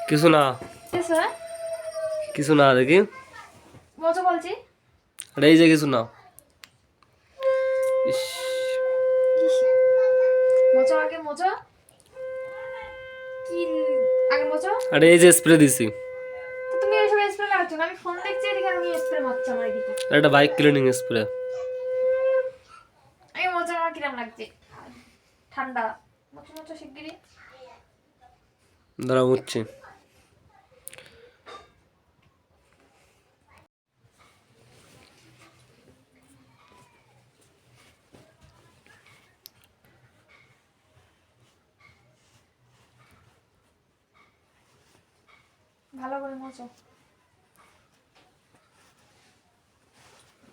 কিছু না কিছু না দেখি মজা বলছি আরে এই যে কিছু না মজা আগে মজা কি আগে মজা আরে এই যে স্প্রে দিছি তো তুমি এসব স্প্রে লাগাচ্ছ না আমি ফোন দেখছি এদিকে আমি স্প্রে মারছি আমার এদিকে এটা বাইক ক্লিনিং স্প্রে এই মজা আমার কিরম লাগছে ঠান্ডা মজা মজা শিগগিরই দাঁড়া মুচ্ছি ভালো করে মজা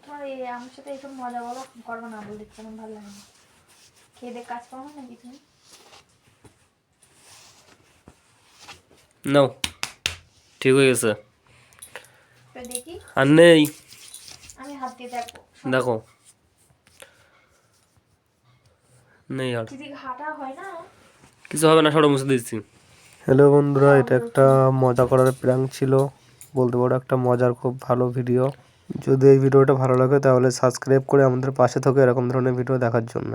তোমার এই আমার সাথে এইসব মজা বলো করবো না বলে দিচ্ছি আমার ভালো লাগে না খেয়ে দেখ কাজ পাবো নাকি তুমি নাও ঠিক হয়ে গেছে তো দেখি আর নেই আমি হাত দিয়ে দেখো দেখো নেই আর যদি ঘাটা হয় না কিছু হবে না সব মুছে দিচ্ছি হ্যালো বন্ধুরা এটা একটা মজা করার প্র্যাঙ্ক ছিল বলতে পারো একটা মজার খুব ভালো ভিডিও যদি এই ভিডিওটা ভালো লাগে তাহলে সাবস্ক্রাইব করে আমাদের পাশে থেকে এরকম ধরনের ভিডিও দেখার জন্য